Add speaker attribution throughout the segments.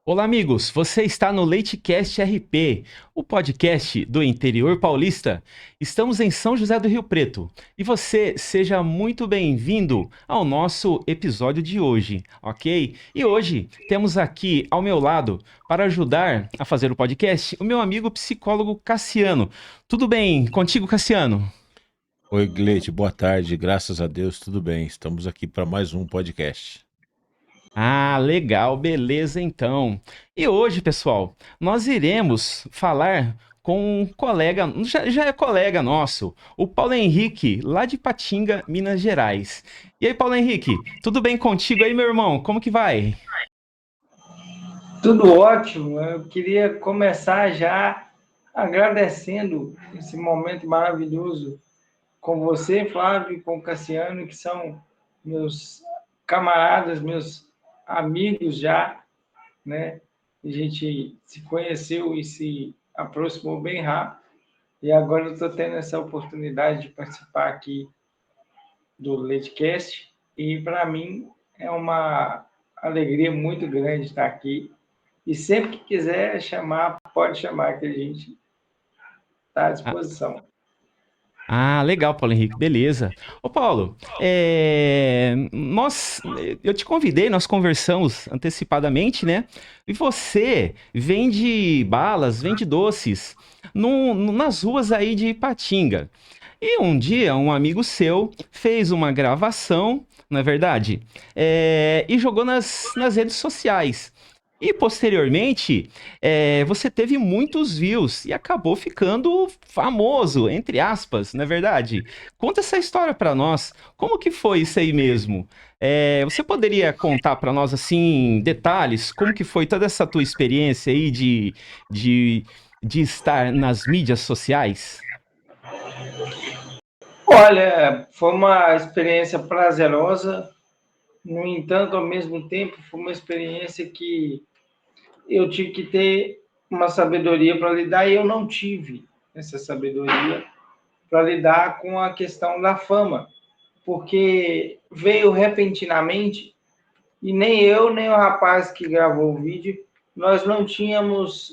Speaker 1: Olá, amigos. Você está no LeiteCast RP, o podcast do interior paulista. Estamos em São José do Rio Preto e você seja muito bem-vindo ao nosso episódio de hoje, ok? E hoje temos aqui ao meu lado, para ajudar a fazer o podcast, o meu amigo psicólogo Cassiano. Tudo bem contigo, Cassiano?
Speaker 2: Oi, Gleite, boa tarde. Graças a Deus, tudo bem. Estamos aqui para mais um podcast.
Speaker 1: Ah, legal, beleza então. E hoje, pessoal, nós iremos falar com um colega, já é colega nosso, o Paulo Henrique, lá de Patinga, Minas Gerais. E aí, Paulo Henrique, tudo bem contigo aí, meu irmão? Como que vai?
Speaker 3: Tudo ótimo. Eu queria começar já agradecendo esse momento maravilhoso com você, Flávio, e com o Cassiano, que são meus camaradas, meus amigos já, né? A gente se conheceu e se aproximou bem rápido. E agora eu estou tendo essa oportunidade de participar aqui do Leadcast. E para mim é uma alegria muito grande estar aqui. E sempre que quiser chamar, pode chamar, que a gente está à
Speaker 1: Ah,
Speaker 3: disposição.
Speaker 1: legal, Paulo Henrique, beleza. Ô, Paulo, eu te convidei, nós conversamos antecipadamente, né? E você vende balas, vende doces nas ruas aí de Ipatinga. E um dia, um amigo seu fez uma gravação, não é verdade? E jogou nas redes sociais. E posteriormente, você teve muitos views e acabou ficando famoso, entre aspas, não é verdade? Conta essa história para nós. Como que foi isso aí mesmo? Você poderia contar para nós assim detalhes? Como que foi toda essa tua experiência aí de, de estar nas mídias sociais?
Speaker 3: Olha, foi uma experiência prazerosa, no entanto, ao mesmo tempo, foi uma experiência que eu tive que ter uma sabedoria para lidar e eu não tive essa sabedoria para lidar com a questão da fama, porque veio repentinamente e nem eu, nem o rapaz que gravou o vídeo, nós não tínhamos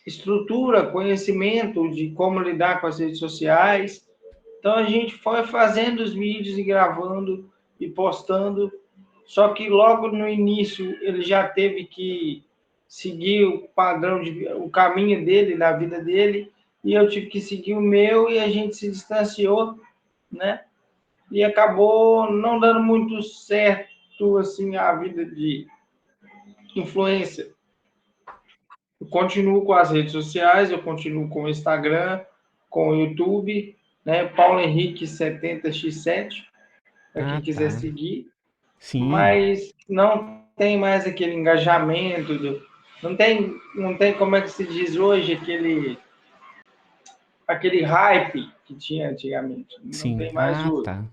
Speaker 3: estrutura, conhecimento de como lidar com as redes sociais. Então a gente foi fazendo os vídeos e gravando e postando. Só que logo no início ele já teve que seguir o padrão o caminho dele, da vida dele, e eu tive que seguir o meu e a gente se distanciou, né? E acabou não dando muito certo assim a vida de influência. Eu continuo com as redes sociais, eu continuo com o Instagram, com o YouTube, né? Paulo Henrique 70x7, para
Speaker 1: Ah,
Speaker 3: quem quiser
Speaker 1: tá.
Speaker 3: seguir,
Speaker 1: Sim,
Speaker 3: mas não tem mais aquele engajamento, não tem como é que se diz hoje, aquele hype que tinha antigamente, não
Speaker 1: sim.
Speaker 3: tem mais
Speaker 1: Ah,
Speaker 3: hoje.
Speaker 1: tá.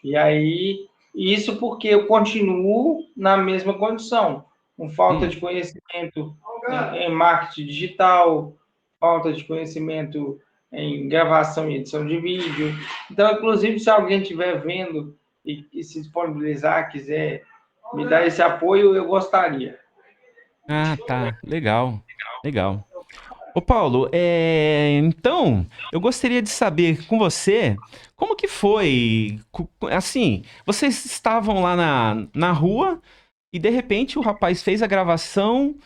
Speaker 3: E aí, isso porque eu continuo na mesma condição, com falta
Speaker 1: Hum.
Speaker 3: de conhecimento em marketing digital, falta de conhecimento em gravação e edição de vídeo. Então, inclusive, se alguém estiver vendo e se disponibilizar, quiser me dar esse apoio, eu gostaria.
Speaker 1: Ah, tá. Legal. Legal. Ô Paulo, então, eu gostaria de saber com você como que foi, assim, vocês estavam lá na rua e de repente o rapaz fez a gravação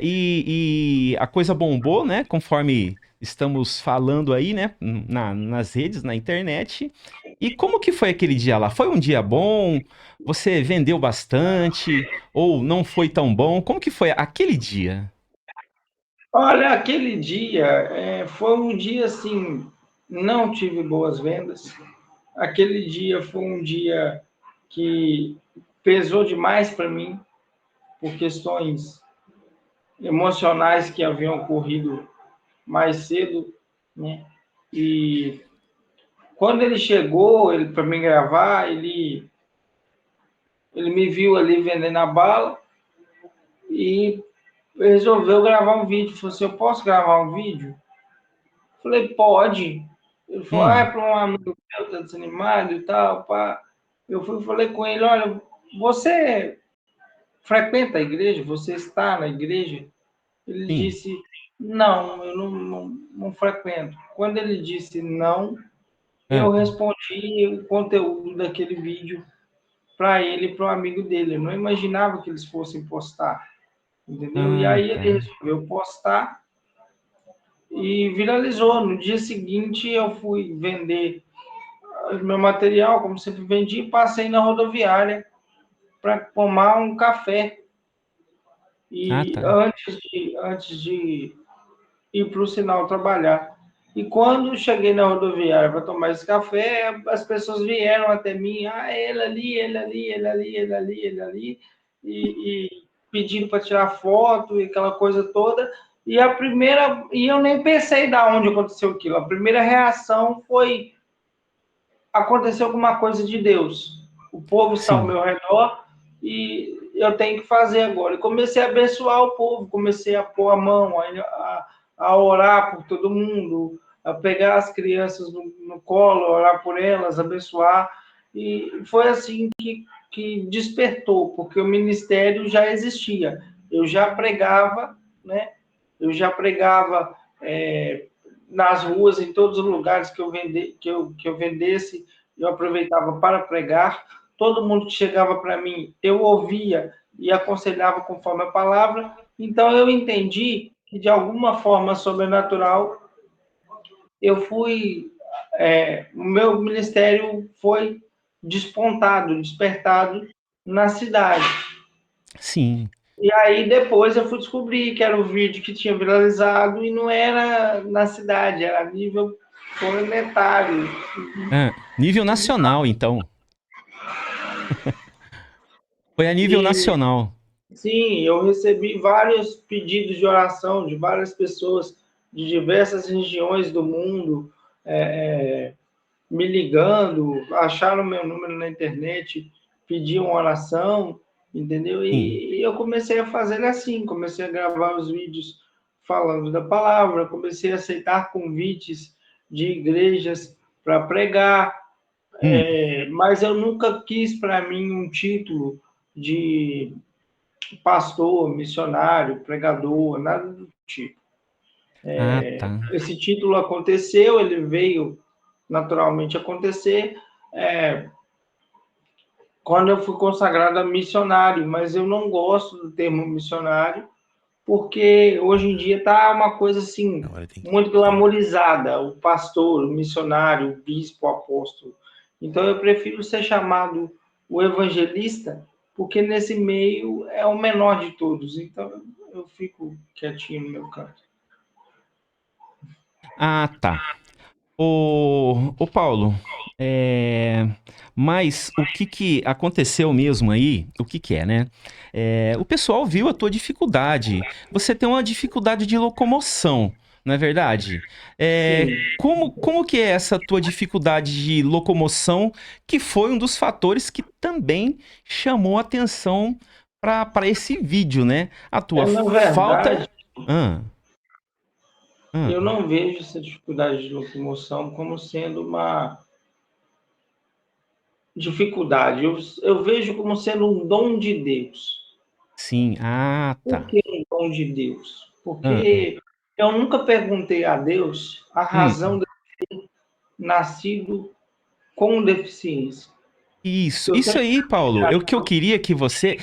Speaker 1: e a coisa bombou, né? Conforme estamos falando aí, né? Nas redes, na internet. E como que foi aquele dia lá? Foi um dia bom? Você vendeu bastante? Ou não foi tão bom? Como que foi aquele dia?
Speaker 3: Olha, aquele dia foi um dia assim, não tive boas vendas. Aquele dia foi um dia que pesou demais para mim por questões emocionais que haviam ocorrido mais cedo, né? E quando ele chegou, ele para me gravar, ele me viu ali vendendo a bala e resolveu gravar um vídeo. Falou assim: eu posso gravar um vídeo? Falei: pode. Ele falou: ah, é
Speaker 1: Hum.
Speaker 3: para um amigo meu, tá desanimado e tal, pá. Eu falei com ele: olha, você frequenta a igreja? Você está na igreja? Ele
Speaker 1: Sim.
Speaker 3: disse, não, eu não frequento. Quando ele disse não, eu
Speaker 1: Ah,
Speaker 3: respondi o conteúdo daquele vídeo para ele e para um amigo dele. Eu não imaginava que eles fossem postar, entendeu? E aí
Speaker 1: tá.
Speaker 3: ele resolveu postar e viralizou. No dia seguinte, eu fui vender meu material, como sempre vendi, e passei na rodoviária para tomar um café.
Speaker 1: Ah,
Speaker 3: E
Speaker 1: tá.
Speaker 3: antes de ir para o sinal trabalhar. E quando cheguei na rodoviária para tomar esse café, as pessoas vieram até mim, ele ali, ele ali, ele ali, ele ali, ele ali, e pedindo para tirar foto e aquela coisa toda. E eu nem pensei da onde aconteceu aquilo. A primeira reação foi aconteceu alguma coisa de Deus. O povo está ao
Speaker 1: Sim.
Speaker 3: meu redor e eu tenho que fazer agora. E comecei a abençoar o povo, comecei a pôr a mão, a orar por todo mundo, a pegar as crianças no colo, orar por elas, abençoar. E foi assim que despertou, porque o ministério já existia. Eu já pregava, né? Eu já pregava nas ruas, em todos os lugares que eu vendesse, eu aproveitava para pregar. Todo mundo que chegava para mim, eu ouvia e aconselhava conforme a palavra. Então eu entendi que de alguma forma sobrenatural eu fui, o meu ministério foi despontado, despertado na cidade.
Speaker 1: Sim.
Speaker 3: E aí depois eu fui descobrir que era o vídeo que tinha viralizado e não era na cidade, era a nível planetário.
Speaker 1: Ah, nível nacional, então. Foi a nível
Speaker 3: E
Speaker 1: nacional.
Speaker 3: sim, eu recebi vários pedidos de oração de várias pessoas de diversas regiões do mundo, me ligando, acharam meu número na internet, pediam oração, entendeu?
Speaker 1: Sim.
Speaker 3: E eu comecei a fazer assim, comecei a gravar os vídeos falando da palavra, comecei a aceitar convites de igrejas para pregar,
Speaker 1: Hum,
Speaker 3: mas eu nunca quis para mim um título de pastor, missionário, pregador, nada do tipo.
Speaker 1: ah, tá.
Speaker 3: Esse título aconteceu, ele veio naturalmente acontecer quando eu fui consagrado a missionário, mas eu não gosto do termo missionário, porque hoje em dia está uma coisa assim,
Speaker 2: Agora tem que.
Speaker 3: muito glamorizada, o pastor, o missionário, o bispo, o apóstolo. Então eu prefiro ser chamado o evangelista, porque nesse meio é o menor de todos. Então eu fico quietinho no meu canto.
Speaker 1: Ah, tá. Ô Paulo, é, mas o que que aconteceu mesmo aí? O que que é, né? O pessoal viu a tua dificuldade. Você tem uma dificuldade de locomoção, não é verdade?
Speaker 3: Sim.
Speaker 1: Como que é essa tua dificuldade de locomoção, que foi um dos fatores que também chamou atenção para esse vídeo, né? A tua
Speaker 3: Na
Speaker 1: falta.
Speaker 3: verdade,
Speaker 1: Ah, ah,
Speaker 3: eu não vejo essa dificuldade de locomoção como sendo uma dificuldade. Eu vejo como sendo um dom de Deus.
Speaker 1: sim, ah,
Speaker 3: Por
Speaker 1: tá.
Speaker 3: que um dom de Deus?
Speaker 1: Ah,
Speaker 3: Porque eu nunca perguntei a Deus a razão
Speaker 1: hum.
Speaker 3: de ter nascido com deficiência.
Speaker 1: Isso,
Speaker 3: Eu
Speaker 1: isso
Speaker 3: sempre
Speaker 1: aí, Paulo. O que eu queria que você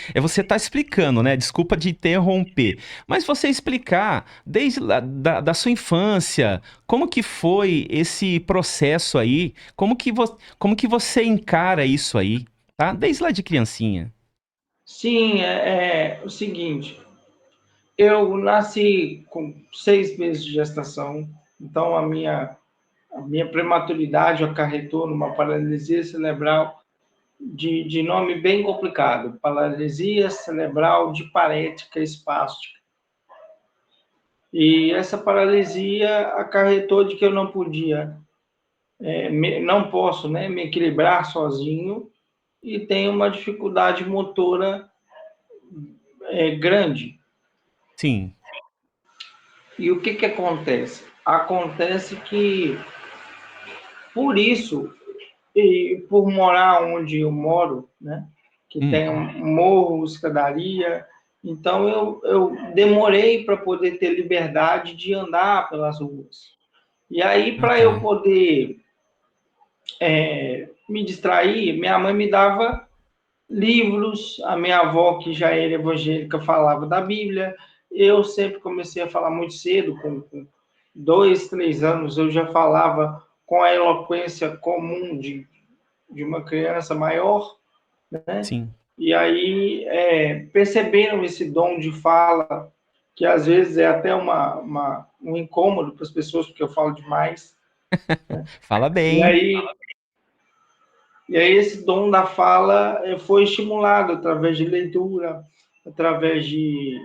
Speaker 1: tá explicando, né? Desculpa de interromper, mas você explicar desde lá da sua infância, como que foi esse processo aí, como que você encara isso aí, tá? Desde lá de criancinha.
Speaker 3: sim, é o seguinte, eu nasci com 6 meses de gestação, então a minha prematuridade acarretou numa paralisia cerebral de nome bem complicado, paralisia cerebral diparética espástica. E essa paralisia acarretou de que eu não podia, não posso, né, me equilibrar sozinho e tenho uma dificuldade motora grande.
Speaker 1: Sim,
Speaker 3: E o que que acontece? Acontece que, por isso, e por morar onde eu moro, né, que tem um morro, escadaria. Então, eu demorei para poder ter liberdade de andar pelas ruas. E aí,
Speaker 1: Ah,
Speaker 3: para eu
Speaker 1: tá.
Speaker 3: poder me distrair, minha mãe me dava livros, a minha avó, que já era evangélica, falava da Bíblia. Eu sempre comecei a falar muito cedo, com 2, 3 anos, eu já falava com a eloquência comum de uma criança maior, né?
Speaker 1: Sim.
Speaker 3: E aí perceberam esse dom de fala, que às vezes é até um incômodo para as pessoas, porque eu falo demais.
Speaker 1: Fala
Speaker 3: E
Speaker 1: bem.
Speaker 3: aí, e aí esse dom da fala foi estimulado através de leitura, através de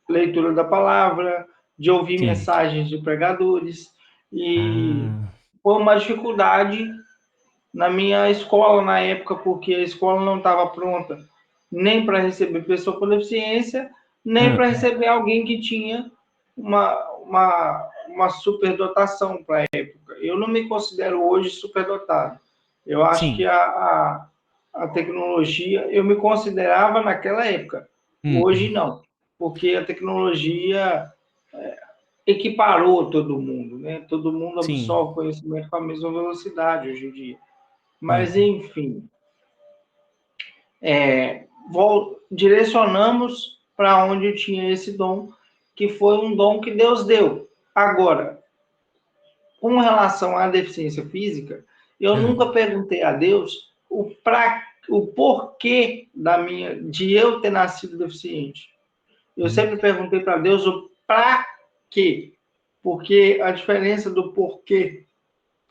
Speaker 3: leitura da palavra, de ouvir
Speaker 1: Sim.
Speaker 3: mensagens de pregadores. E
Speaker 1: Ah,
Speaker 3: foi uma dificuldade na minha escola na época, porque a escola não estava pronta nem para receber pessoa com deficiência, nem
Speaker 1: ah,
Speaker 3: para receber alguém que tinha uma superdotação para a época. Eu não me considero hoje superdotado. Eu acho que
Speaker 1: sim.
Speaker 3: a tecnologia, eu me considerava naquela época.
Speaker 1: Hum,
Speaker 3: Hoje não, porque a tecnologia equiparou todo mundo, né? Todo mundo
Speaker 1: sim.
Speaker 3: absorve conhecimento com a mesma velocidade hoje em dia. Mas,
Speaker 1: Hum,
Speaker 3: enfim, direcionamos para onde eu tinha esse dom, que foi um dom que Deus deu. Agora, com relação à deficiência física, eu
Speaker 1: ah,
Speaker 3: nunca perguntei a Deus o porquê de eu ter nascido deficiente. Eu
Speaker 1: hum,
Speaker 3: sempre perguntei para Deus o para quê. Porque a diferença do porquê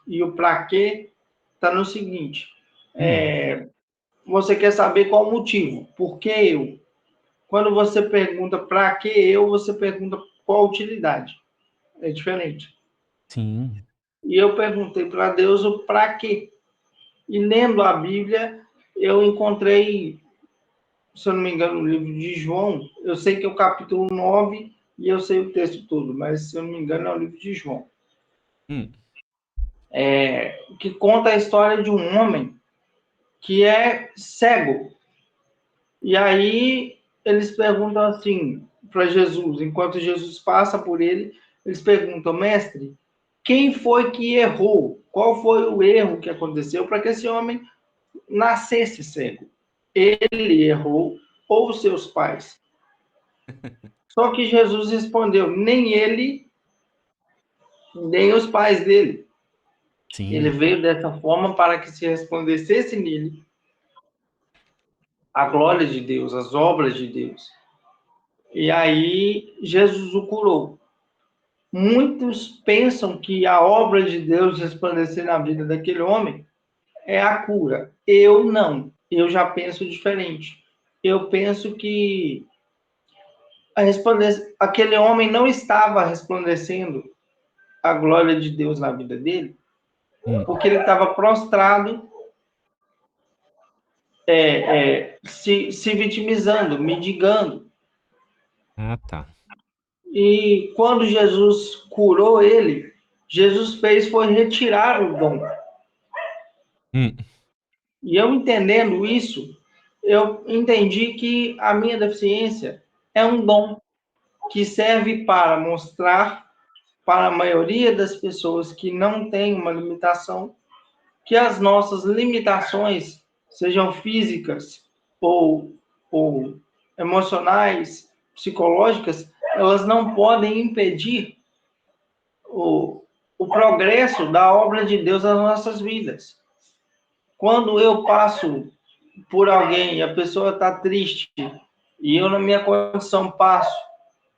Speaker 3: e o para quê está no seguinte:
Speaker 1: hum,
Speaker 3: você quer saber qual o motivo, por que eu? Quando você pergunta para que eu, você pergunta qual a utilidade. É diferente.
Speaker 1: sim.
Speaker 3: E eu perguntei para Deus o para quê. E lendo a Bíblia, eu encontrei, se eu não me engano, no livro de João, eu sei que é o capítulo 9 e eu sei o texto todo, mas se eu não me engano é o livro de João,
Speaker 1: Hum,
Speaker 3: que conta a história de um homem que é cego. E aí eles perguntam assim para Jesus, enquanto Jesus passa por ele, eles perguntam, mestre, quem foi que errou? Qual foi o erro que aconteceu para que esse homem nascesse cego? Ele errou ou seus pais? Só que Jesus respondeu, nem ele, nem os pais dele. Ele
Speaker 1: sim.
Speaker 3: veio dessa forma para que se resplandecesse nele a glória de Deus, as obras de Deus. E aí Jesus o curou. Muitos pensam que a obra de Deus resplandecer na vida daquele homem é a cura. Eu não. Eu já penso diferente. Eu penso que aquele homem não estava resplandecendo a glória de Deus na vida dele,
Speaker 1: Hum.
Speaker 3: porque ele estava prostrado, se vitimizando, mendigando.
Speaker 1: Ah, tá.
Speaker 3: E quando Jesus curou ele, Jesus fez foi retirar o dom.
Speaker 1: Hum,
Speaker 3: E eu entendendo isso, eu entendi que a minha deficiência é um dom que serve para mostrar para a maioria das pessoas que não tem uma limitação, que as nossas limitações, sejam físicas ou, ou emocionais, psicológicas, elas não podem impedir o, o progresso da obra de Deus nas nossas vidas. Quando eu passo por alguém e a pessoa está triste e eu, na minha condição, passo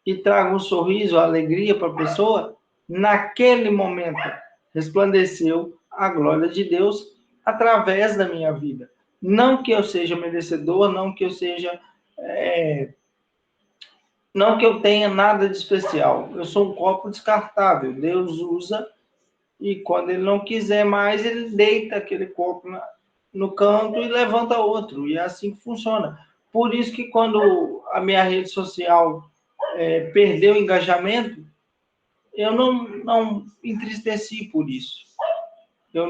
Speaker 3: e trago um sorriso, alegria para a pessoa, naquele momento resplandeceu a glória de Deus através da minha vida. Não que eu seja merecedor, não que eu seja. Não que eu tenha nada de especial. Eu sou um copo descartável. Deus usa e quando ele não quiser mais, ele deita aquele copo no canto e levanta outro. E é assim que funciona. Por isso que quando a minha rede social perdeu o engajamento, eu não entristeci por isso. Eu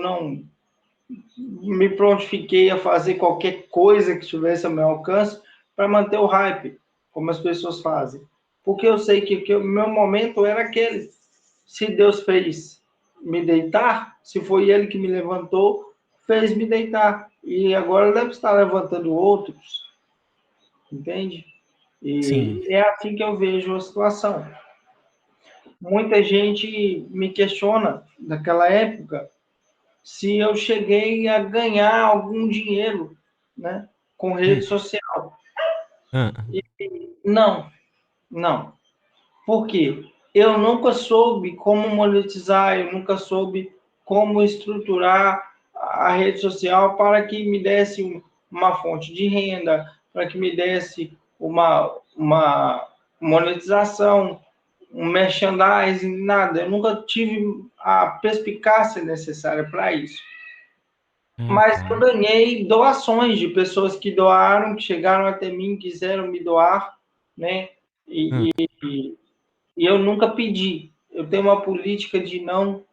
Speaker 3: me prontifiquei a fazer qualquer coisa que estivesse ao meu alcance para manter o hype, como as pessoas fazem. Porque eu sei que o meu momento era aquele. Se Deus fez me deitar, se foi Ele que me levantou, fez me deitar. E agora deve estar levantando outros, entende?
Speaker 1: Sim.
Speaker 3: E é assim que eu vejo a situação. Muita gente me questiona, naquela época, se eu cheguei a ganhar algum dinheiro, né, com rede
Speaker 1: Hum.
Speaker 3: social.
Speaker 1: Ah,
Speaker 3: Não, não. Por quê? Eu nunca soube como monetizar, eu nunca soube como estruturar a rede social para que me desse uma fonte de renda, para que me desse uma monetização, um merchandising, nada. Eu nunca tive a perspicácia necessária para isso. Mas eu
Speaker 1: tá.
Speaker 3: ganhei doações de pessoas que doaram, que chegaram até mim, quiseram me doar, né?
Speaker 1: Ah,
Speaker 3: E eu nunca pedi. Eu tenho uma política de não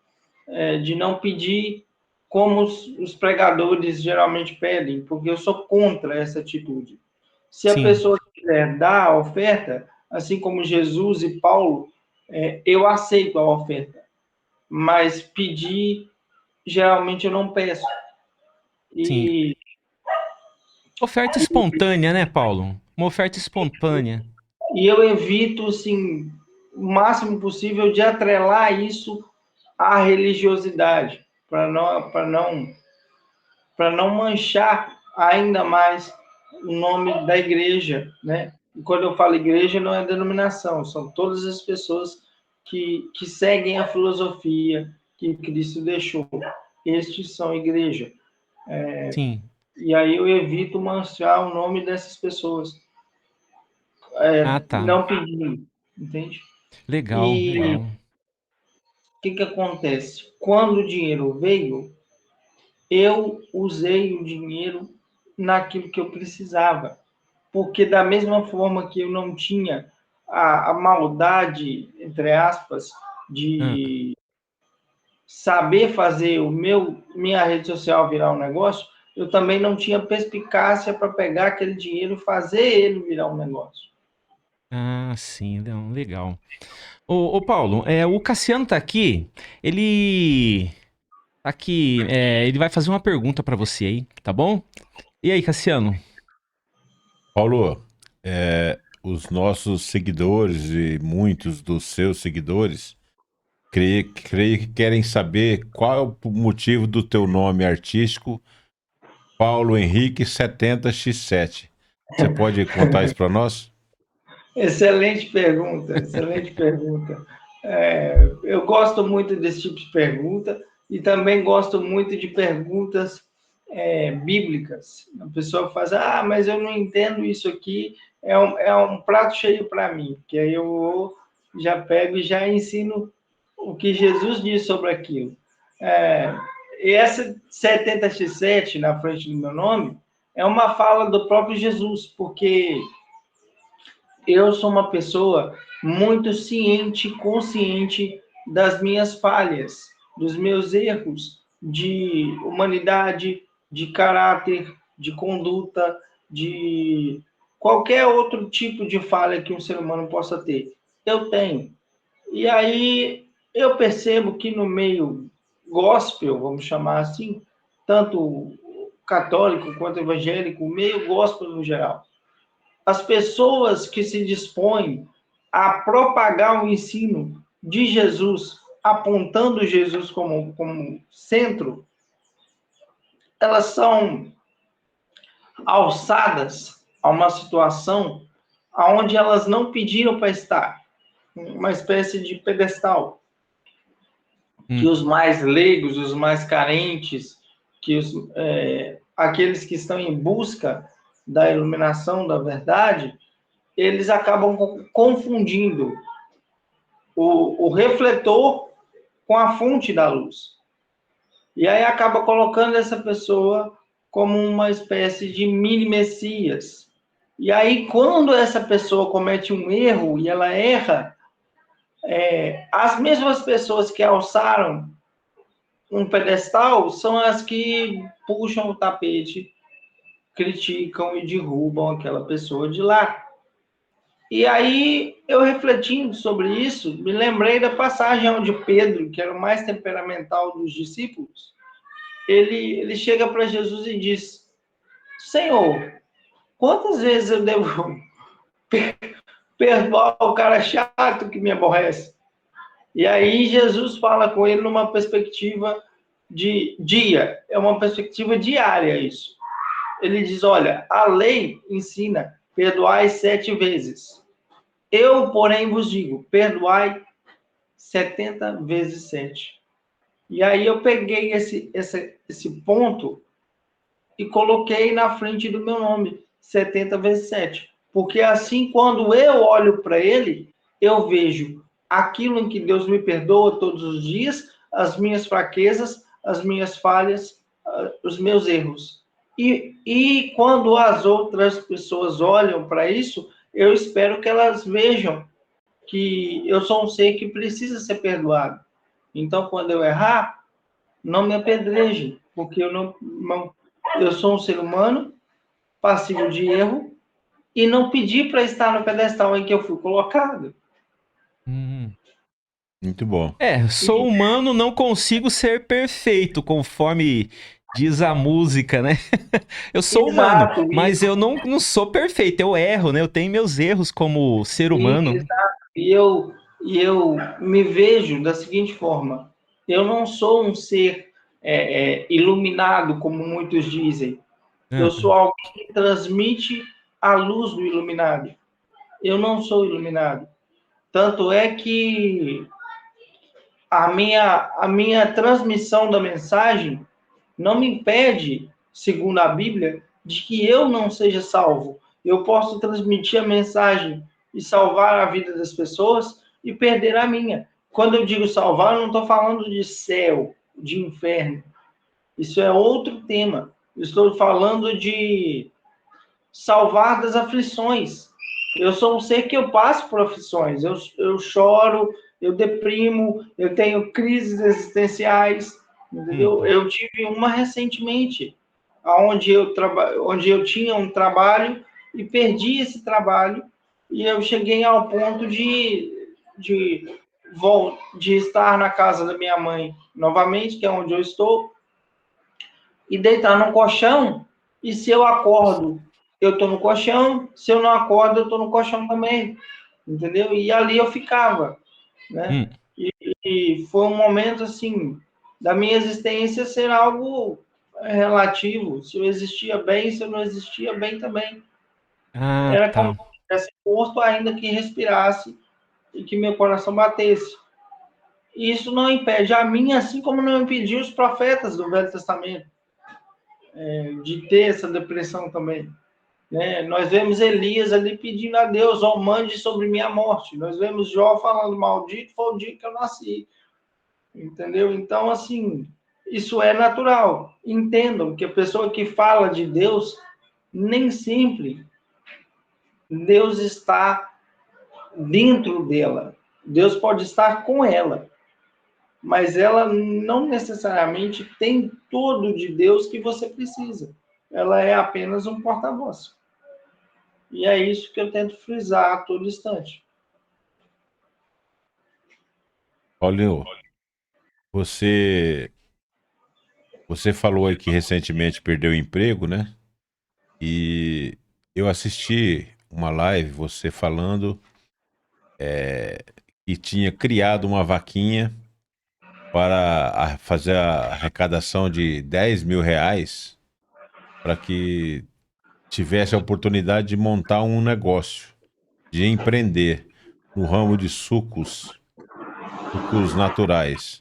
Speaker 3: pedir como os pregadores geralmente pedem, porque eu sou contra essa atitude. Se a
Speaker 1: sim,
Speaker 3: pessoa quiser dar a oferta, assim como Jesus e Paulo, eu aceito a oferta, mas pedir, geralmente eu não peço.
Speaker 1: sim.
Speaker 3: E,
Speaker 1: Oferta espontânea, né, Paulo? Uma oferta espontânea.
Speaker 3: e eu evito, assim, o máximo possível de atrelar isso à religiosidade, para não manchar ainda mais o nome da igreja, né? E quando eu falo igreja, não é denominação, são todas as pessoas que seguem a filosofia que Cristo deixou. Estes são igreja.
Speaker 1: Sim.
Speaker 3: E aí eu evito manchar o nome dessas pessoas,
Speaker 1: Ah, tá.
Speaker 3: não pedindo, entende?
Speaker 1: Legal,
Speaker 3: E
Speaker 1: legal.
Speaker 3: o que acontece? Quando o dinheiro veio, eu usei o dinheiro naquilo que eu precisava. Porque da mesma forma que eu não tinha a maldade, entre aspas,
Speaker 1: Ah,
Speaker 3: de saber fazer minha rede social virar um negócio, eu também não tinha perspicácia para pegar aquele dinheiro e fazer ele virar um negócio.
Speaker 1: sim, não, legal. Ô, Paulo, o Cassiano tá aqui. Ele tá aqui, ele vai fazer uma pergunta pra você aí, tá bom? E aí, Cassiano?
Speaker 2: Paulo, os nossos seguidores e muitos dos seus seguidores, creio que querem saber qual é o motivo do teu nome artístico, Paulo Henrique 70x7. Você pode contar isso para nós?
Speaker 3: Excelente pergunta, excelente pergunta. Eu gosto muito desse tipo de pergunta e também gosto muito de perguntas bíblicas. A pessoa faz, mas eu não entendo isso aqui, é um prato cheio para mim, que aí eu já pego e já ensino o que Jesus diz sobre aquilo. E essa 70x7 na frente do meu nome é uma fala do próprio Jesus, porque eu sou uma pessoa muito ciente, consciente das minhas falhas, dos meus erros de humanidade, de caráter, de conduta, de qualquer outro tipo de falha que um ser humano possa ter. Eu tenho. E aí eu percebo que no meio gospel, vamos chamar assim, tanto católico quanto evangélico, o meio gospel no geral, as pessoas que se dispõem a propagar o ensino de Jesus, apontando Jesus como centro, elas são alçadas a uma situação onde elas não pediram para estar, uma espécie de pedestal, que
Speaker 1: Hum,
Speaker 3: os mais leigos, os mais carentes, aqueles que estão em busca da iluminação da verdade, eles acabam confundindo o refletor com a fonte da luz. E aí acaba colocando essa pessoa como uma espécie de mini messias. E aí, quando essa pessoa comete um erro e ela erra, as mesmas pessoas que alçaram um pedestal são as que puxam o tapete, criticam e derrubam aquela pessoa de lá. E aí, eu refletindo sobre isso, me lembrei da passagem onde Pedro, que era o mais temperamental dos discípulos, ele chega para Jesus e diz: Senhor, quantas vezes eu devo perdoar o cara chato que me aborrece? E aí Jesus fala com ele numa perspectiva de dia, é uma perspectiva diária isso. Ele diz, olha, a lei ensina, perdoai 7 vezes. Eu, porém, vos digo, perdoai 70 vezes 7. E aí eu peguei esse ponto e coloquei na frente do meu nome, 70 vezes 7. Porque assim, quando eu olho para ele, eu vejo aquilo em que Deus me perdoa todos os dias, as minhas fraquezas, as minhas falhas, os meus erros. E quando as outras pessoas olham para isso, eu espero que elas vejam que eu sou um ser que precisa ser perdoado. Então, quando eu errar, não me apedreje, porque eu sou um ser humano passivo de erro e não pedi para estar no pedestal em que eu fui colocado.
Speaker 1: Hum.
Speaker 2: Muito bom.
Speaker 1: Sou humano, não consigo ser perfeito, conforme diz a música, né? Eu sou humano,
Speaker 3: Exato,
Speaker 1: mas eu não sou perfeito, eu erro, né? Eu tenho meus erros como ser humano.
Speaker 3: e eu me vejo da seguinte forma: eu não sou um ser iluminado, como muitos dizem. Eu
Speaker 1: Ah,
Speaker 3: sou alguém que transmite a luz do iluminado. Eu não sou iluminado. Tanto é que a minha transmissão da mensagem não me impede, segundo a Bíblia, de que eu não seja salvo. Eu posso transmitir a mensagem e salvar a vida das pessoas e perder a minha. Quando eu digo salvar, eu não estou falando de céu, de inferno. Isso é outro tema. Eu estou falando de salvar das aflições. Eu sou um ser que eu passo por aflições. Eu choro, eu deprimo, eu tenho crises existenciais. Entendeu? Eu tive uma recentemente, onde eu tinha um trabalho e perdi esse trabalho e eu cheguei ao ponto de, de estar na casa da minha mãe novamente, que é onde eu estou, e deitar no colchão, e se eu acordo, eu estou no colchão, se eu não acordo, eu estou no colchão também, entendeu? E ali eu ficava, né?
Speaker 1: hum.
Speaker 3: E foi um momento, assim, da minha existência ser algo relativo, se eu existia bem, se eu não existia bem também.
Speaker 1: Ah,
Speaker 3: Era como
Speaker 1: tá.
Speaker 3: se eu tivesse posto ainda que respirasse e que meu coração batesse. E isso não impede a mim, assim como não impediu os profetas do Velho Testamento de ter essa depressão também. Né? Nós vemos Elias ali pedindo a Deus, ó, mande sobre mim a morte. Nós vemos Jó falando, maldito foi o dia que eu nasci. Entendeu? Então, assim, isso é natural. Entendam que a pessoa que fala de Deus, nem sempre Deus está dentro dela. Deus pode estar com ela, mas ela não necessariamente tem todo de Deus que você precisa. Ela é apenas um porta-voz. E é isso que eu tento frisar a todo instante.
Speaker 2: Paulinho, você, você falou aí que recentemente perdeu o emprego, né? E eu assisti uma live, você falando que tinha criado uma vaquinha para fazer a arrecadação de R$ 10.000 para que tivesse a oportunidade de montar um negócio, de empreender no ramo de sucos naturais.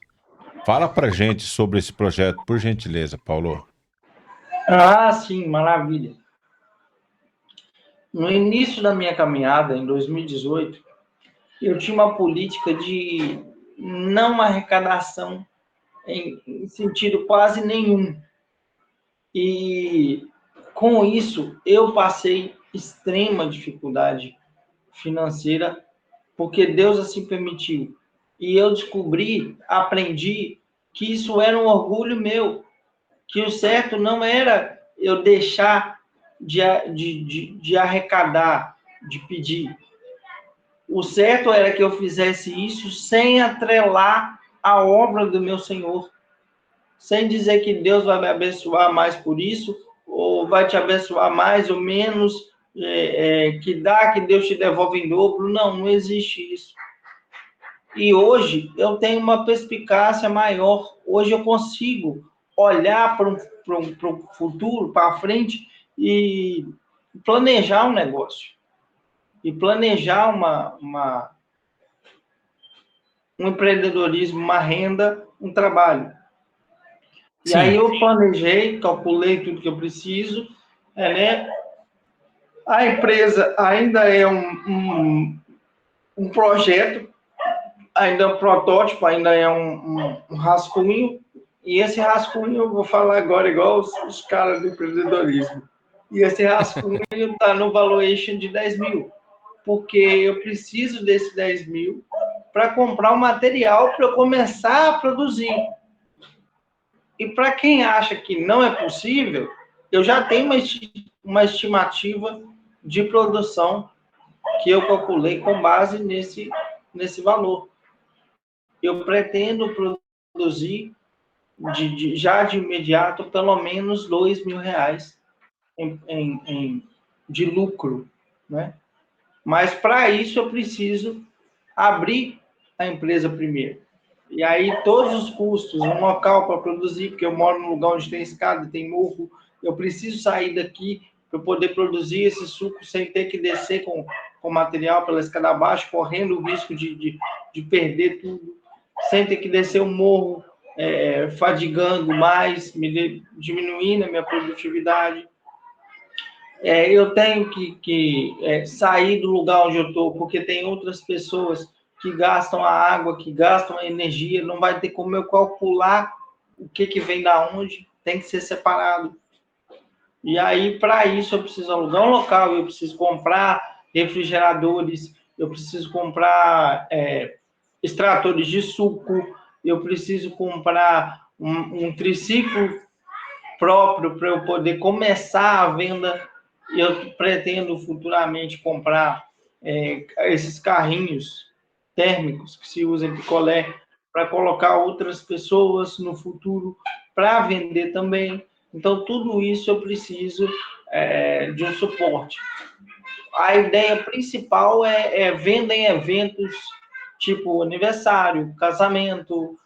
Speaker 2: Fala pra gente sobre esse projeto, por gentileza, Paulo.
Speaker 3: Ah, sim, maravilha. No início da minha caminhada, em 2018, eu tinha uma política de não arrecadação em sentido quase nenhum. E com isso, eu passei extrema dificuldade financeira, porque Deus assim permitiu. E eu descobri, aprendi que isso era um orgulho meu, que o certo não era eu deixar de arrecadar, de pedir. O certo era que eu fizesse isso sem atrelar a obra do meu Senhor, sem dizer que Deus vai me abençoar mais por isso, ou vai te abençoar mais ou menos, que dá, que Deus te devolve em dobro. Não, não existe isso. E hoje eu tenho uma perspicácia maior. Hoje eu consigo olhar para um futuro, para frente, e planejar um negócio. E planejar um empreendedorismo, uma renda, um trabalho. E
Speaker 1: Sim.
Speaker 3: aí eu planejei, calculei tudo que eu preciso, né? A empresa ainda é um projeto, ainda é um protótipo, ainda é um rascunho, e esse rascunho, eu vou falar agora igual os caras do empreendedorismo, e esse rascunho está no valuation de 10 mil, porque eu preciso desse 10 mil para comprar um material para eu começar a produzir. E para quem acha que não é possível, eu já tenho uma estimativa de produção que eu calculei com base nesse valor. Eu pretendo produzir já de imediato pelo menos R$ 2.000 de lucro, né? Mas para isso eu preciso abrir a empresa primeiro. E aí todos os custos, um local para produzir, porque eu moro num lugar onde tem escada, tem morro, eu preciso sair daqui para poder produzir esse suco sem ter que descer com material pela escada abaixo, correndo o risco de perder tudo, sem ter que descer o morro, fadigando mais, diminuindo a minha produtividade. Eu tenho que sair do lugar onde eu estou, porque tem outras pessoas que gastam a água, que gastam a energia, não vai ter como eu calcular o que vem da onde, tem que ser separado. E aí, para isso, eu preciso alugar um local, eu preciso comprar refrigeradores, eu preciso comprar extratores de suco, eu preciso comprar um triciclo próprio para eu poder começar a venda. Eu pretendo futuramente comprar esses carrinhos térmicos que se usam em picolé para colocar outras pessoas no futuro para vender também. Então, tudo isso eu preciso de um suporte. A ideia principal é venda em eventos tipo aniversário, casamento,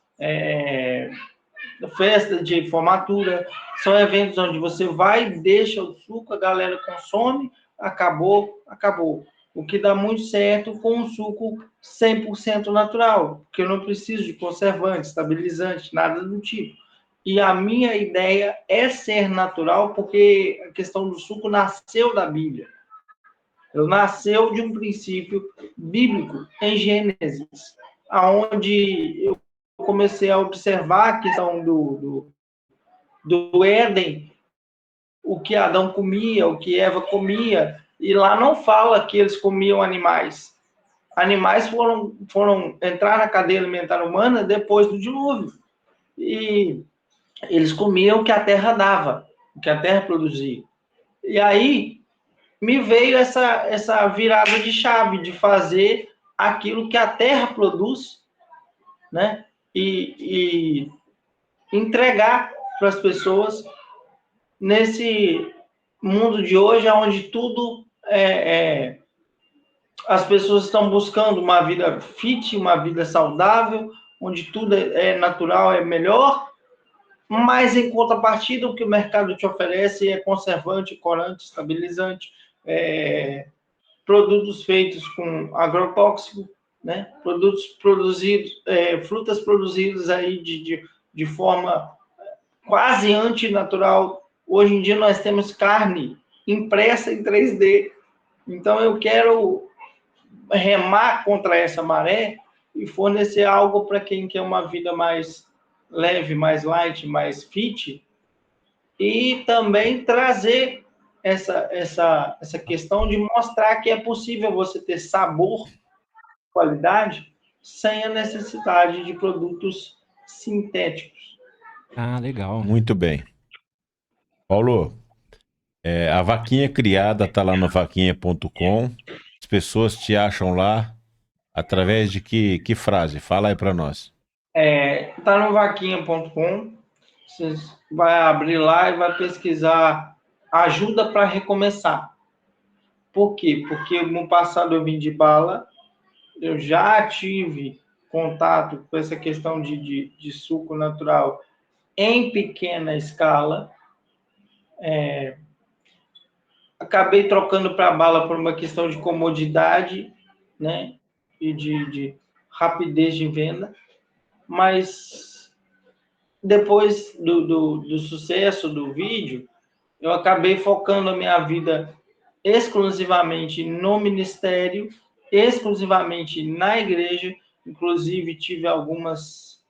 Speaker 3: festa de formatura. São eventos onde você vai, deixa o suco, a galera consome, acabou, acabou. O que dá muito certo com um suco 100% natural, porque eu não preciso de conservante, estabilizante, nada do tipo. E a minha ideia é ser natural, porque a questão do suco nasceu da Bíblia. Nasceu de um princípio bíblico em Gênesis, aonde eu comecei a observar a questão do Éden, o que Adão comia, o que Eva comia, e lá não fala que eles comiam animais. Animais foram entrar na cadeia alimentar humana depois do dilúvio. E eles comiam o que a terra dava, o que a terra produzia. E aí me veio essa virada de chave de fazer aquilo que a terra produz, né? E entregar para as pessoas nesse mundo de hoje, onde tudo as pessoas estão buscando uma vida fit, uma vida saudável, onde tudo é natural, é melhor, mas em contrapartida o que o mercado te oferece é conservante, corante, estabilizante, produtos feitos com agrotóxico, né? Produtos produzidos, frutas produzidas aí de forma quase antinatural. Hoje em dia nós temos carne impressa em 3D. Então eu quero remar contra essa maré e fornecer algo para quem quer uma vida mais leve, mais light, mais fit, e também trazer essa questão de mostrar que é possível você ter sabor, qualidade, sem a necessidade de produtos sintéticos.
Speaker 1: Ah, legal.
Speaker 2: Muito bem. Paulo, a vaquinha criada tá lá no vaquinha.com. As pessoas te acham lá através de que frase? Fala aí para nós.
Speaker 3: Tá no vaquinha.com. Você vai abrir lá e vai pesquisar ajuda para recomeçar. Por quê? Porque no passado eu vim de bala, eu já tive contato com essa questão de suco natural em pequena escala. Acabei trocando para bala por uma questão de comodidade, né? E de rapidez de venda. Mas depois do sucesso do vídeo, eu acabei focando a minha vida exclusivamente no ministério, exclusivamente na igreja. Inclusive, tive algumas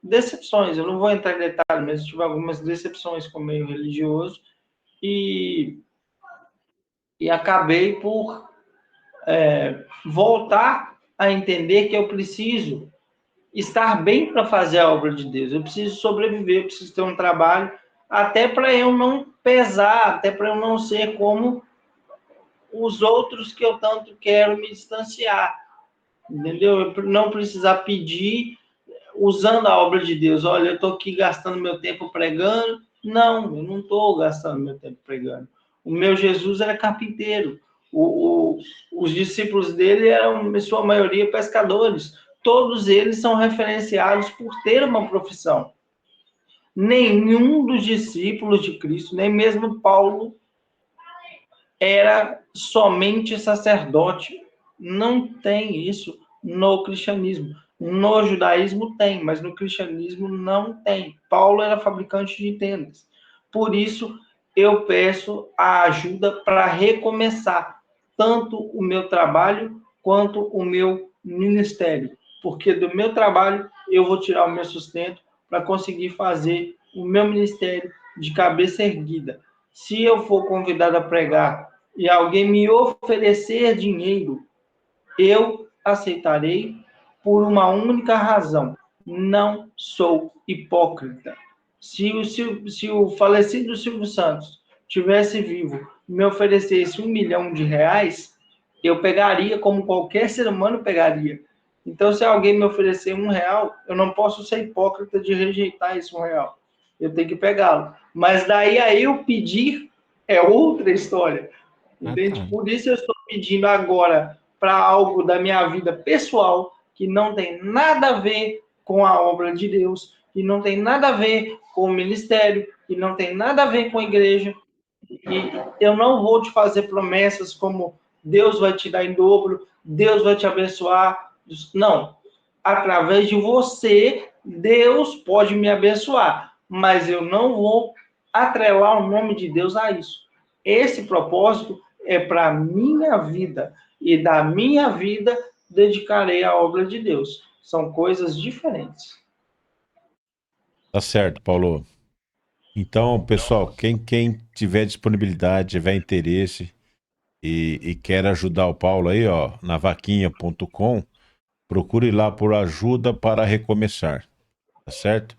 Speaker 3: decepções, eu não vou entrar em detalhes, mas tive algumas decepções com o meio religioso e, e acabei por voltar a entender que eu preciso estar bem para fazer a obra de Deus. Eu preciso sobreviver, eu preciso ter um trabalho, até para eu não pesar, até para eu não ser como os outros que eu tanto quero me distanciar, entendeu? Eu não precisar pedir usando a obra de Deus. Olha, eu estou aqui gastando meu tempo pregando. Não, eu não estou gastando meu tempo pregando. O meu Jesus era carpinteiro. Os discípulos dele eram, em sua maioria, pescadores. Todos eles são referenciados por ter uma profissão. Nenhum dos discípulos de Cristo, nem mesmo Paulo, era somente sacerdote. Não tem isso no cristianismo. No judaísmo tem, mas no cristianismo não tem. Paulo era fabricante de tendas. Por isso, eu peço a ajuda para recomeçar tanto o meu trabalho quanto o meu ministério. Porque do meu trabalho eu vou tirar o meu sustento para conseguir fazer o meu ministério de cabeça erguida. Se eu for convidado a pregar e alguém me oferecer dinheiro, eu aceitarei por uma única razão: não sou hipócrita. Se o falecido Silvio Santos tivesse vivo e me oferecesse R$ 1 milhão, eu pegaria como qualquer ser humano pegaria. Então, se alguém me oferecer R$ 1, eu não posso ser hipócrita de rejeitar esse R$ 1. Eu tenho que pegá-lo. Mas daí a eu pedir é outra história.
Speaker 1: Ah,
Speaker 3: Entende?
Speaker 1: tá.
Speaker 3: Por isso eu estou pedindo agora para algo da minha vida pessoal que não tem nada a ver com a obra de Deus, que não tem nada a ver com o ministério, que não tem nada a ver com a igreja. E eu não vou te fazer promessas como Deus vai te dar em dobro, Deus vai te abençoar. Não. Através de você, Deus pode me abençoar, mas eu não vou atrelar o nome de Deus a isso. Esse propósito é para a minha vida, e da minha vida dedicarei à obra de Deus. São coisas diferentes.
Speaker 2: Tá certo, Paulo. Então, pessoal, quem tiver disponibilidade, tiver interesse e quer ajudar o Paulo aí, ó, na vaquinha.com, procure lá por ajuda para recomeçar, tá certo?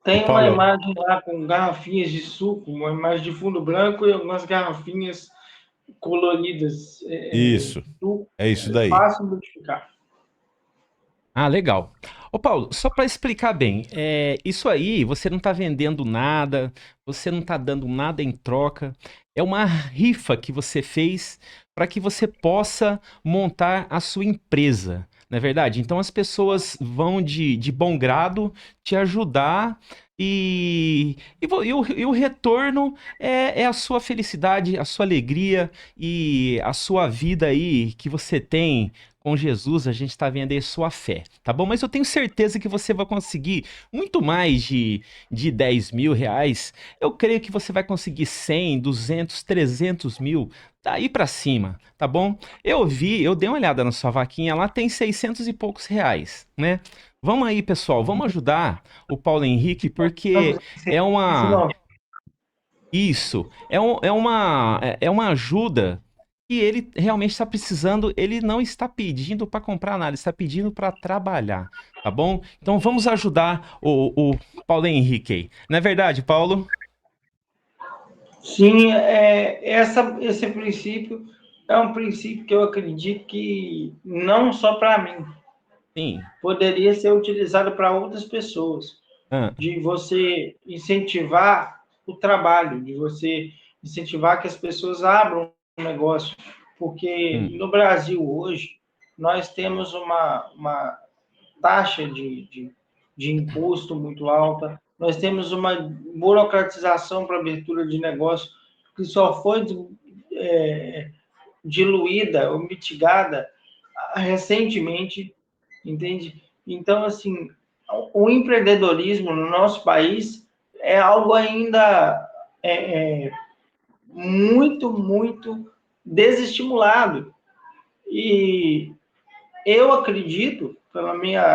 Speaker 2: E
Speaker 3: Tem uma
Speaker 2: Paulo,
Speaker 3: imagem lá com garrafinhas de suco, uma imagem de fundo branco e algumas garrafinhas coloridas.
Speaker 2: isso, é isso
Speaker 3: É
Speaker 2: daí.
Speaker 3: fácil identificar.
Speaker 1: Ah, legal. Ô Paulo, só para explicar bem, isso aí você não está vendendo nada, você não está dando nada em troca, é uma rifa que você fez para que você possa montar a sua empresa, não é verdade? Então as pessoas vão de bom grado te ajudar e o retorno é a sua felicidade, a sua alegria e a sua vida aí que você tem com Jesus, a gente está vendo aí sua fé, tá bom? Mas eu tenho certeza que você vai conseguir muito mais de R$ 10.000. Eu creio que você vai conseguir 100, 200, 300 mil, daí para cima, tá bom? Eu dei uma olhada na sua vaquinha, lá tem 600 e poucos reais, né? Vamos aí, pessoal, vamos ajudar o Paulo Henrique, porque é uma...
Speaker 3: Não,
Speaker 1: Isso, é uma ajuda que ele realmente está precisando, ele não está pedindo para comprar nada, ele está pedindo para trabalhar, tá bom? Então vamos ajudar o Paulo Henrique aí. Não é verdade, Paulo?
Speaker 3: Sim, esse princípio é um princípio que eu acredito que não só para mim,
Speaker 1: Sim.
Speaker 3: poderia ser utilizado para outras pessoas,
Speaker 1: Ah,
Speaker 3: de você incentivar o trabalho, de você incentivar que as pessoas abram um negócio, porque
Speaker 1: hum,
Speaker 3: no Brasil hoje nós temos uma taxa de imposto muito alta, nós temos uma burocratização para abertura de negócio que só foi diluída ou mitigada recentemente, entende? Então, assim, o empreendedorismo no nosso país é algo ainda muito, muito desestimulado. E eu acredito,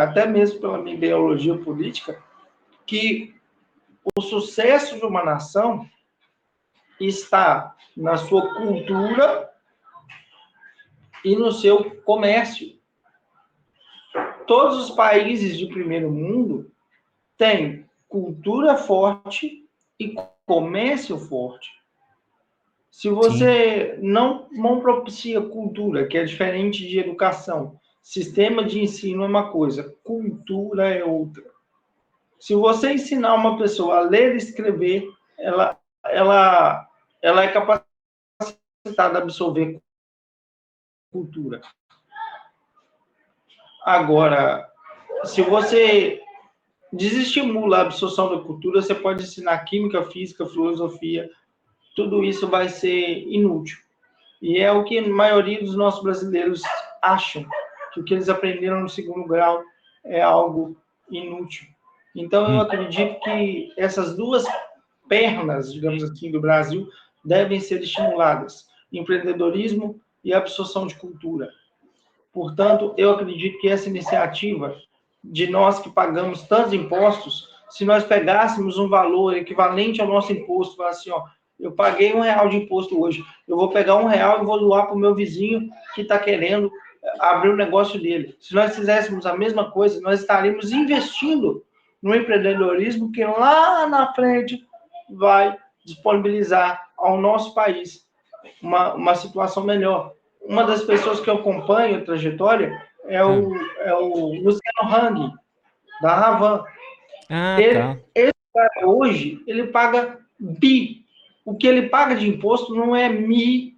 Speaker 3: até mesmo pela minha ideologia política, que o sucesso de uma nação está na sua cultura e no seu comércio. Todos os países de primeiro mundo têm cultura forte e comércio forte. Se
Speaker 1: sim.
Speaker 3: você não propicia cultura, que é diferente de educação, sistema de ensino é uma coisa, cultura é outra. Se você ensinar uma pessoa a ler e escrever, ela, ela é capacitada a absorver cultura. Agora, se você desestimula a absorção da cultura, você pode ensinar química, física, filosofia, tudo isso vai ser inútil. E é o que a maioria dos nossos brasileiros acham, que o que eles aprenderam no segundo grau é algo inútil. Então, eu
Speaker 1: Hum,
Speaker 3: acredito que essas duas pernas, digamos assim, do Brasil devem ser estimuladas: empreendedorismo e absorção de cultura. Portanto, eu acredito que essa iniciativa de nós que pagamos tantos impostos, se nós pegássemos um valor equivalente ao nosso imposto, falar assim, ó, eu paguei R$ 1 de imposto hoje, eu vou pegar R$ 1 e vou doar para o meu vizinho que está querendo abrir o negócio dele. Se nós fizéssemos a mesma coisa, nós estaríamos investindo no empreendedorismo que lá na frente vai disponibilizar ao nosso país uma situação melhor. Uma das pessoas que eu acompanho a trajetória é
Speaker 1: ah,
Speaker 3: o Luciano Hang, da Ravan.
Speaker 1: ah, tá.
Speaker 3: Esse cara hoje, ele paga bi. O que ele paga de imposto não é mi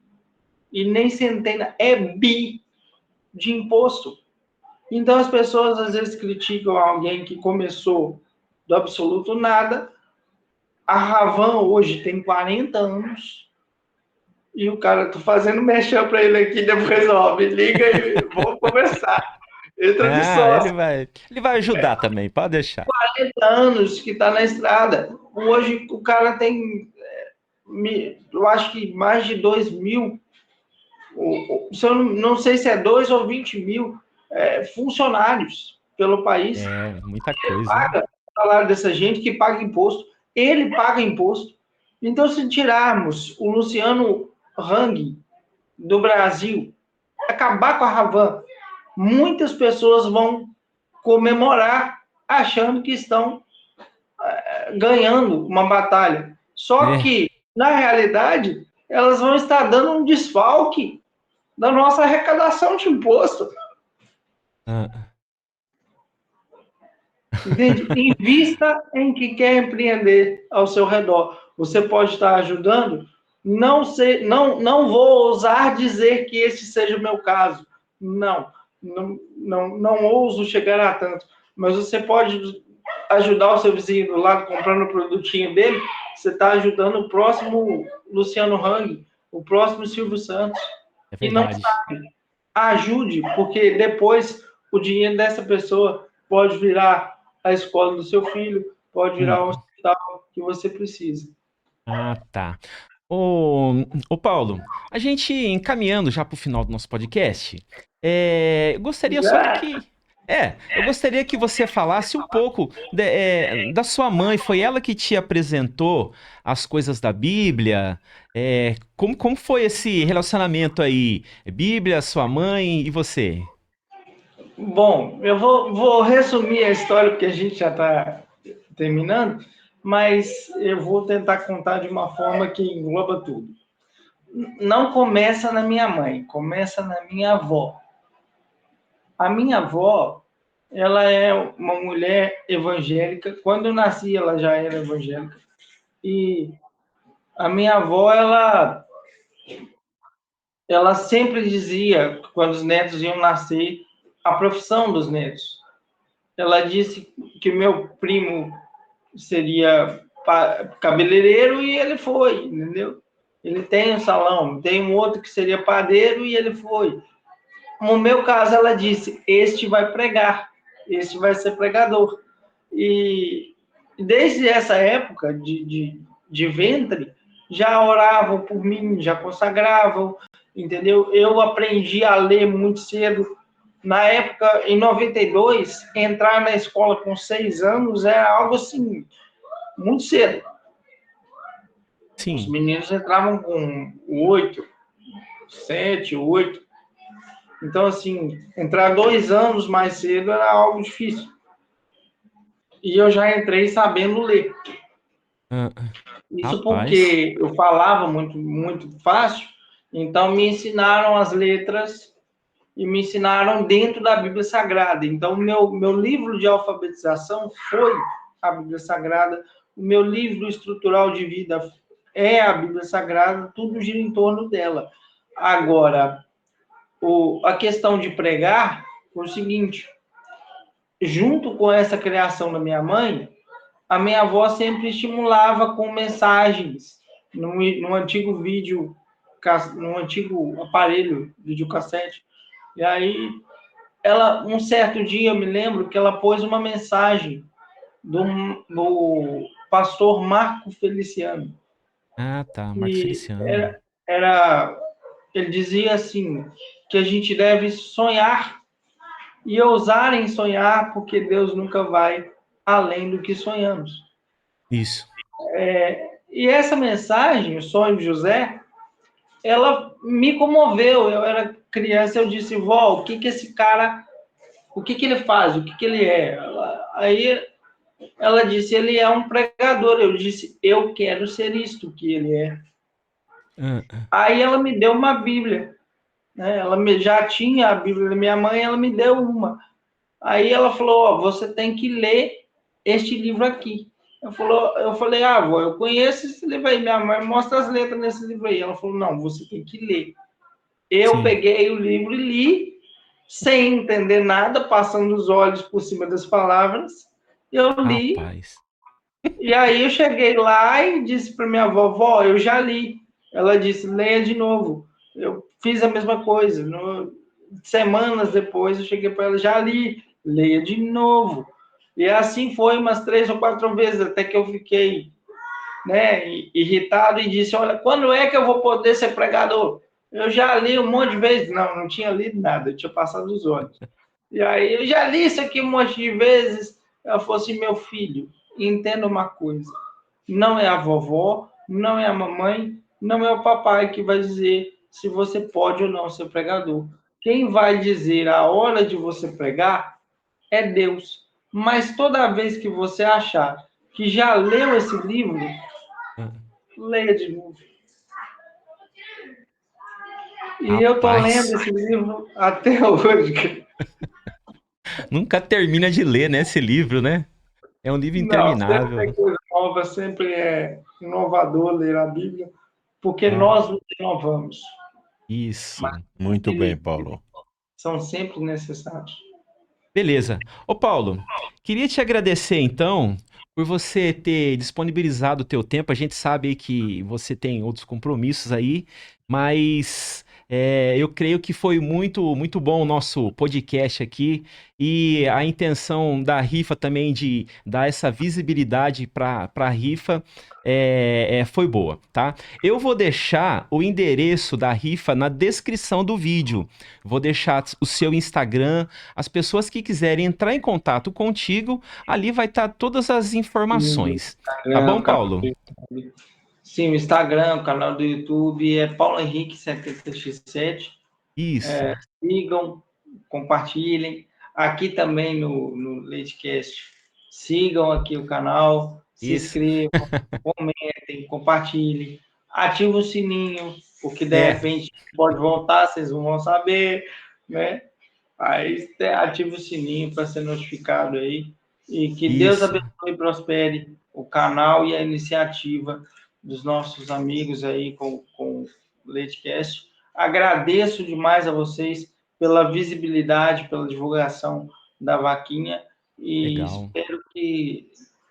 Speaker 3: e nem centena, é bi de imposto. Então as pessoas às vezes criticam alguém que começou do absoluto nada. A Ravan hoje tem 40 anos. E o cara, tô fazendo mexer para ele aqui, depois, ó, me liga e vamos conversar. Entra de
Speaker 1: Ah,
Speaker 3: sócio.
Speaker 1: ele vai ajudar também, pode deixar.
Speaker 3: 40 anos que está na estrada. Hoje o cara tem, eu acho que mais de 2.000, se eu não sei se é 2 ou 20 mil funcionários pelo país.
Speaker 1: É, muita
Speaker 3: Ele
Speaker 1: coisa, hein?
Speaker 3: paga o salário dessa gente que paga imposto. Ele paga imposto. Então, se tirarmos o Luciano Hang do Brasil, acabar com a Ravan, muitas pessoas vão comemorar achando que estão ganhando uma batalha. Só
Speaker 1: É.
Speaker 3: que, na realidade, elas vão estar dando um desfalque da nossa arrecadação de imposto.
Speaker 1: Ah.
Speaker 3: Entende? Invista em que quer empreender ao seu redor. Você pode estar ajudando. Não vou ousar dizer que esse seja o meu caso. Não ouso chegar a tanto. Mas você pode ajudar o seu vizinho do lado comprando o produtinho dele. Você está ajudando o próximo Luciano Hang, o próximo Silvio Santos.
Speaker 1: É
Speaker 3: E não
Speaker 1: verdade.
Speaker 3: ajude, porque depois o dinheiro dessa pessoa pode virar a escola do seu filho, pode virar o
Speaker 1: Hum.
Speaker 3: hospital que você precisa.
Speaker 1: Ah, tá. Ô Paulo, a gente encaminhando já para o final do nosso podcast, eu gostaria só
Speaker 3: Já?
Speaker 1: Eu gostaria que você falasse um pouco da sua mãe. Foi ela que te apresentou as coisas da Bíblia? Como foi esse relacionamento aí? Bíblia, sua mãe e você?
Speaker 3: Bom, eu vou resumir a história, porque a gente já está terminando, mas eu vou tentar contar de uma forma que engloba tudo. Não começa na minha mãe, começa na minha avó. A minha avó, ela é uma mulher evangélica. Quando eu nasci, ela já era evangélica. E a minha avó, ela sempre dizia, quando os netos iam nascer, a profissão dos netos. Ela disse que meu primo seria cabeleireiro e ele foi, entendeu? Ele tem um salão, tem um outro que seria padeiro e ele foi. No meu caso, ela disse: este vai pregar, este vai ser pregador. E desde essa época de ventre, já oravam por mim, já consagravam, entendeu? Eu aprendi a ler muito cedo. Na época, em 92, entrar na escola com 6 anos era algo assim, muito cedo. Os
Speaker 1: Sim,
Speaker 3: meninos entravam com 8, 7, 8. Então, assim, entrar 2 anos mais cedo era algo difícil. E eu já entrei sabendo ler.
Speaker 1: ah,
Speaker 3: Isso
Speaker 1: rapaz,
Speaker 3: porque eu falava muito, muito fácil, então me ensinaram as letras e me ensinaram dentro da Bíblia Sagrada. Então, meu livro de alfabetização foi a Bíblia Sagrada, o meu livro estrutural de vida é a Bíblia Sagrada, tudo gira em torno dela. Agora, a questão de pregar foi o seguinte: junto com essa criação da minha mãe, a minha avó sempre estimulava com mensagens no antigo vídeo, no antigo aparelho, videocassete. E aí, um certo dia, eu me lembro que ela pôs uma mensagem do pastor Marco Feliciano.
Speaker 1: ah, tá, Marcos
Speaker 3: E
Speaker 1: Feliciano.
Speaker 3: era, ele dizia assim, que a gente deve sonhar e ousar em sonhar, porque Deus nunca vai além do que sonhamos.
Speaker 1: Isso.
Speaker 3: E essa mensagem, o sonho de José, ela me comoveu. Eu era criança, eu disse: vó, o que que esse cara, o que que ele faz, o que que ele é? Aí ela disse: ele é um pregador. Eu disse: eu quero ser isto que ele é.
Speaker 1: Ah,
Speaker 3: Aí ela me deu uma Bíblia, né? Já tinha a Bíblia da minha mãe, ela me deu uma. Aí ela falou: ó, você tem que ler este livro aqui. Eu falei: ah, avó, eu conheço esse livro aí. Minha mãe mostra as letras nesse livro aí. Ela falou: não, você tem que ler. Eu
Speaker 1: sim,
Speaker 3: peguei o livro e li, sem entender nada, passando os olhos por cima das palavras. Eu li,
Speaker 1: rapaz.
Speaker 3: e aí eu cheguei lá e disse para minha avó: vó, eu já li. Ela disse: leia de novo. Eu fiz a mesma coisa. Semanas depois eu cheguei para ela: já li, leia de novo. E assim foi umas 3 ou 4 vezes, até que eu fiquei, né, irritado e disse: olha, quando é que eu vou poder ser pregador? Eu já li um monte de vezes. Não, não tinha lido nada, eu tinha passado os olhos. E aí, eu já li isso aqui um monte de vezes. Ela falou assim: meu filho, entenda uma coisa. Não é a vovó, não é a mamãe, não é o papai que vai dizer se você pode ou não ser pregador. Quem vai dizer a hora de você pregar é Deus. Mas toda vez que você achar que já leu esse livro,
Speaker 1: Ah,
Speaker 3: leia de novo. E eu tô lendo
Speaker 1: rapaz,
Speaker 3: esse livro até hoje.
Speaker 1: nunca termina de ler, né, esse livro, né? É um livro
Speaker 3: Não, sempre
Speaker 1: interminável.
Speaker 3: tem coisa nova, sempre é inovador ler a Bíblia, porque
Speaker 1: É,
Speaker 3: nós nos inovamos, mas
Speaker 1: isso.
Speaker 2: Muito bem,
Speaker 3: eles
Speaker 2: Paulo.
Speaker 3: são sempre necessários.
Speaker 1: Beleza. Ô, Paulo, queria te agradecer então por você ter disponibilizado o teu tempo. A gente sabe aí que você tem outros compromissos aí, mas Eu creio que foi muito, muito bom o nosso podcast aqui e a intenção da rifa também de dar essa visibilidade para a rifa foi boa, tá? Eu vou deixar o endereço da rifa na descrição do vídeo. Vou deixar o seu Instagram. As pessoas que quiserem entrar em contato contigo, ali vai estar todas as informações. Tá bom,
Speaker 3: O canal
Speaker 1: Paulo?
Speaker 3: do YouTube. Sim, o Instagram, o canal do YouTube é Paulo Henrique 70x7.
Speaker 1: Isso.
Speaker 3: Sigam, compartilhem. Aqui também no Leitcast, sigam aqui o canal, se
Speaker 1: Isso.
Speaker 3: inscrevam, comentem, compartilhem, ativem o sininho, porque de
Speaker 1: É.
Speaker 3: repente pode voltar, vocês não vão saber, né? Aí ative o sininho para ser notificado aí. E que Deus
Speaker 1: Isso.
Speaker 3: abençoe e prospere o canal e a iniciativa dos nossos amigos aí com o Leitcast. Agradeço demais a vocês pela visibilidade, pela divulgação da vaquinha e
Speaker 1: Legal.
Speaker 3: espero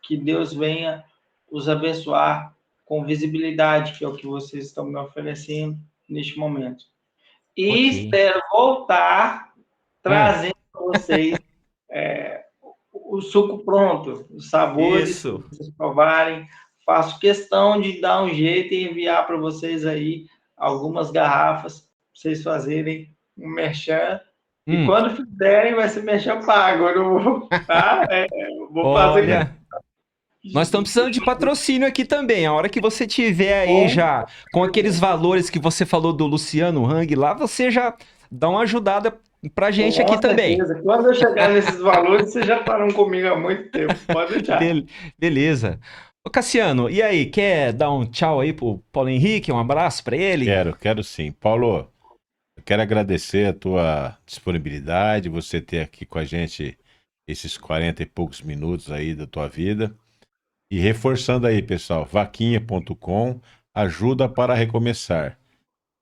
Speaker 3: que Deus venha os abençoar com visibilidade, que é o que vocês estão me oferecendo neste momento. E
Speaker 1: Ok.
Speaker 3: espero voltar
Speaker 1: Ah,
Speaker 3: trazendo para vocês o suco pronto, os sabores, para
Speaker 1: isso.
Speaker 3: vocês provarem. Faço questão de dar um jeito e enviar para vocês aí algumas garrafas, para vocês fazerem um merchan. E
Speaker 1: Hum,
Speaker 3: quando fizerem, vai ser merchan pago. Eu não vou, tá? Eu vou fazer
Speaker 1: olha, nós estamos precisando de patrocínio aqui também. A hora que você tiver aí
Speaker 3: com
Speaker 1: já com aqueles valores que você falou do Luciano Hang lá, você já dá uma ajudada pra gente aqui
Speaker 3: com
Speaker 1: também.
Speaker 3: certeza. Quando eu chegar nesses valores, vocês já estavam comigo há muito tempo. Pode deixar.
Speaker 1: Beleza. Ô Cassiano, e aí, quer dar um tchau aí pro Paulo Henrique? Um abraço pra ele?
Speaker 2: Quero sim. Paulo, eu quero agradecer a tua disponibilidade, você ter aqui com a gente esses 40 e poucos minutos aí da tua vida. E reforçando aí, pessoal, vaquinha.com ajuda para recomeçar.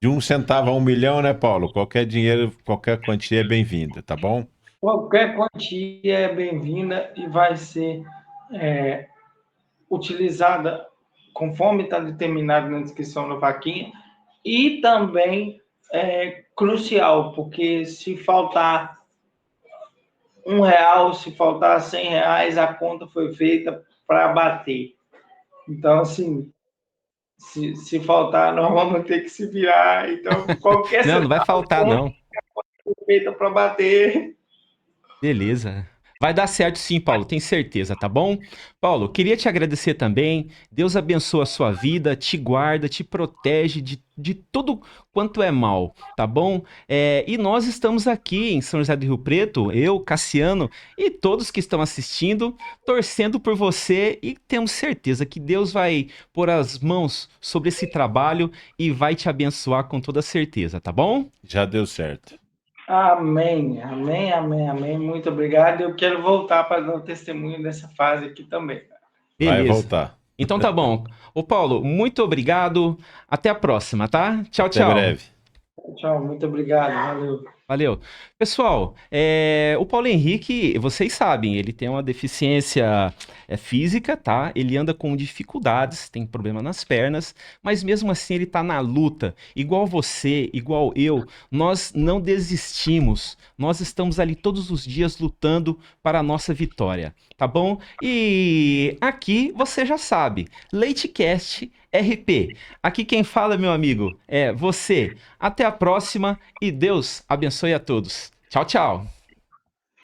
Speaker 2: De 1 centavo a 1 milhão, né, Paulo? Qualquer dinheiro, qualquer quantia é bem-vinda, tá bom?
Speaker 3: Qualquer quantia é bem-vinda e vai ser utilizada conforme está determinado na descrição da vaquinha, e também é crucial, porque se faltar R$ 1, se faltar R$ 100, a conta foi feita para bater. Então, assim, se faltar, nós vamos ter que se virar. Então, qualquer
Speaker 1: Não, não vai
Speaker 3: centavo
Speaker 1: faltar,
Speaker 3: conta
Speaker 1: não.
Speaker 3: foi feita para bater.
Speaker 1: Beleza. Vai dar certo sim, Paulo, tenho certeza, tá bom? Paulo, queria te agradecer também. Deus abençoa a sua vida, te guarda, te protege de tudo quanto é mal, tá bom? E nós estamos aqui em São José do Rio Preto, eu, Cassiano e todos que estão assistindo, torcendo por você e temos certeza que Deus vai pôr as mãos sobre esse trabalho e vai te abençoar com toda certeza, tá bom?
Speaker 2: Já deu certo.
Speaker 3: Amém, amém, amém, amém. Muito obrigado. Eu quero voltar para dar um testemunho dessa fase aqui também.
Speaker 2: Vai
Speaker 1: Beleza.
Speaker 2: voltar.
Speaker 1: Então tá bom. Ô Paulo, muito obrigado. Até a próxima, tá? Tchau,
Speaker 2: Até
Speaker 1: tchau.
Speaker 2: breve.
Speaker 3: Tchau, muito obrigado. Valeu.
Speaker 1: Valeu. Pessoal, o Paulo Henrique, vocês sabem, ele tem uma deficiência física, tá? Ele anda com dificuldades, tem problema nas pernas, mas mesmo assim ele tá na luta. Igual você, igual eu, nós não desistimos. Nós estamos ali todos os dias lutando para a nossa vitória, tá bom? E aqui você já sabe, Leitecast RP. Aqui quem fala, meu amigo, é você. Até a próxima e Deus abençoe a todos. Tchau, tchau.